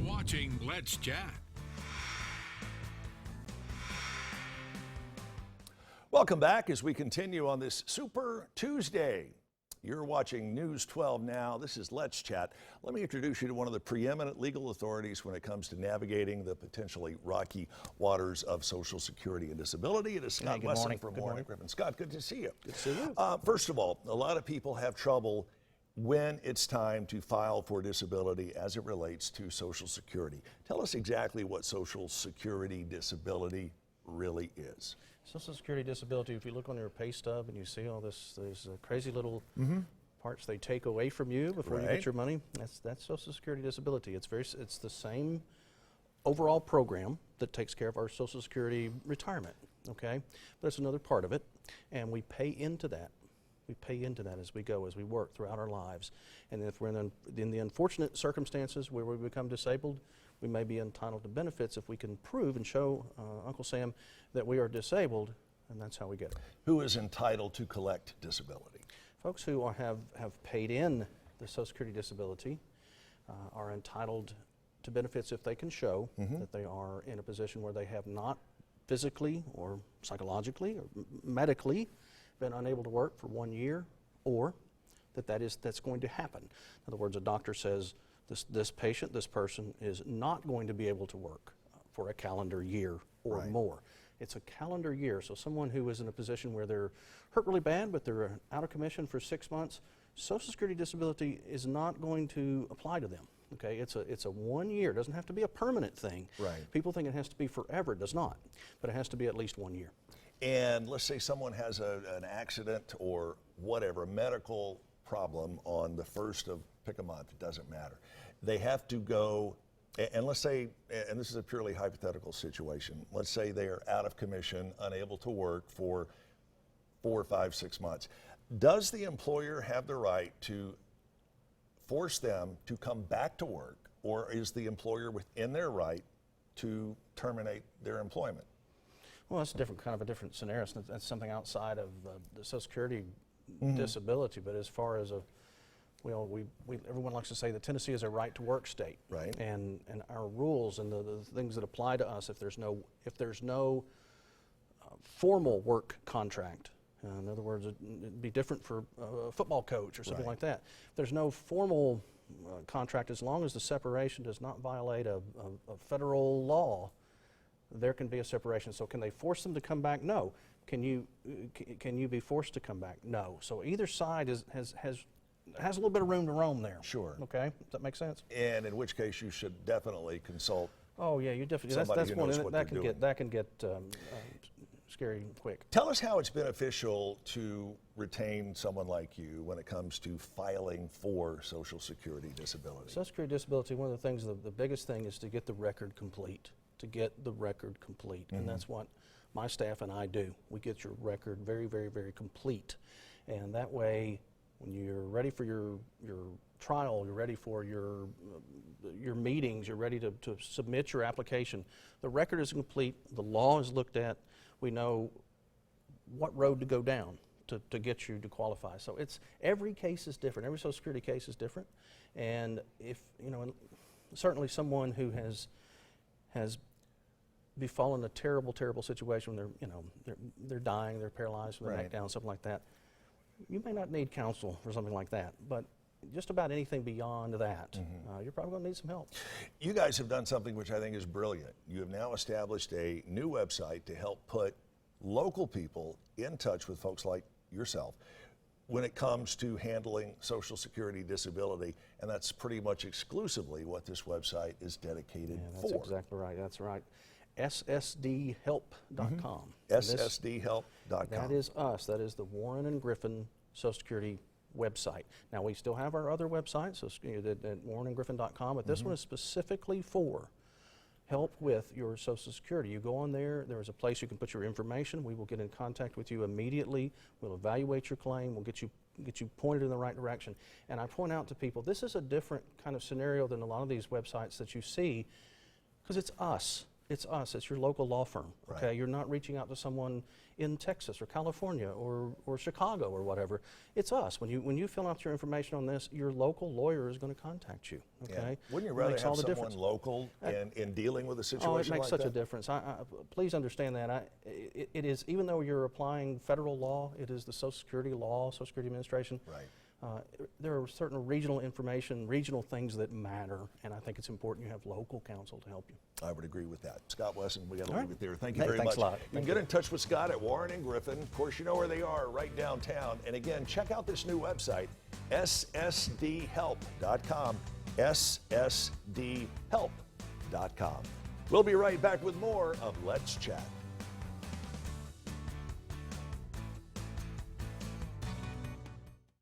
watching Let's Chat. Welcome back as we continue on this Super Tuesday. You're watching News 12 now. This is Let's Chat. Let me introduce you to one of the preeminent legal authorities when it comes to navigating the potentially rocky waters of Social Security and disability. It is Scott Wesson from Griffin. Scott, good to see you. Good to see you. First of all, a lot of people have trouble when it's time to file for disability as it relates to Social Security. Tell us exactly what Social Security disability really is. Social Security disability, if you look on your pay stub and you see all these crazy little parts they take away from you before you get your money, that's Social Security disability. It's the same overall program that takes care of our Social Security retirement, okay? But it's another part of it, and we pay into that. We pay into that as we go, as we work throughout our lives. And if we're in the unfortunate circumstances where we become disabled, we may be entitled to benefits if we can prove and show Uncle Sam that we are disabled, and that's how we get it. Who is entitled to collect disability? Folks who have paid in the Social Security disability are entitled to benefits if they can show that they are in a position where they have not physically or psychologically or medically been unable to work for 1 year, or that's going to happen. In other words, a doctor says this patient, this person is not going to be able to work for a calendar year or more. It's a calendar year, so someone who is in a position where they're hurt really bad but they're out of commission for 6 months, Social Security disability is not going to apply to them. Okay, it's a 1 year. It doesn't have to be a permanent thing. Right. People think it has to be forever. It does not, but it has to be at least 1 year. And let's say someone has an accident or whatever, medical problem on the first of, pick a month, it doesn't matter. They have to go, and let's say, and this is a purely hypothetical situation, let's say they are out of commission, unable to work for 4, 5, 6 months. Does the employer have the right to force them to come back to work, or is the employer within their right to terminate their employment? Well, that's a different scenario. That's something outside of the Social Security disability. But as far as everyone likes to say that Tennessee is a right-to-work state, right? And our rules and the things that apply to us, if there's no formal work contract. In other words, it'd be different for a football coach or something like that. If there's no formal contract, as long as the separation does not violate a federal law, there can be a separation. So can they force them to come back? No. Can you be forced to come back? No. So either side has a little bit of room to roam there. Sure. Okay. Does that make sense? And in which case you should definitely consult. Oh yeah, you definitely. That's one that can get scary quick. Tell us how it's beneficial to retain someone like you when it comes to filing for Social Security disability. Social Security disability. One of the things, the biggest thing, is to get the record complete. And that's what my staff and I do. We get your record very, very, very complete, and that way, when you're ready for your trial, you're ready for your meetings, you're ready to submit your application, the record is complete, the law is looked at, we know what road to go down to get you to qualify. So every case is different. Every Social Security case is different, and if certainly someone who has befallen a terrible, terrible situation when they're dying, they're paralyzed from their neck down, something like that, you may not need counsel for something like that, but just about anything beyond that, you're probably going to need some help. You guys have done something which I think is brilliant. You have now established a new website to help put local people in touch with folks like yourself when it comes to handling Social Security disability, and that's pretty much exclusively what this website is dedicated for. That's exactly right. That's right. SSDhelp.com. SSDhelp.com. That is us. That is the Warren and Griffin Social Security website. Now, we still have our other websites, so at warrenandgriffin.com, but this one is specifically for help with your Social Security. You go on there, there is a place you can put your information. We will get in contact with you immediately. We'll evaluate your claim. We'll get you pointed in the right direction. And I point out to people, this is a different kind of scenario than a lot of these websites that you see, because it's us. It's us. It's your local law firm. Okay, Right. you're not reaching out to someone in Texas or California or Chicago or whatever. It's us. When you fill out your information on this, your local lawyer is going to contact you. Yeah. Okay, Wouldn't you It rather makes have all the someone difference. local in dealing with a situation Oh, it makes like such that? a difference. Please understand that. It is, even though you're applying federal law, it is the Social Security law, Social Security Administration. Right. There are certain regional information, regional things that matter, and I think it's important you have local counsel to help you. I would agree with that. Scott Wesson, we got to All leave right. it there. Thank you Hey, very thanks much. a lot. You can Thank get you. in touch with Scott at Warren and Griffin. Of course, you know where they are, right downtown. And again, check out this new website, ssdhelp.com, ssdhelp.com. We'll be right back with more of Let's Chat.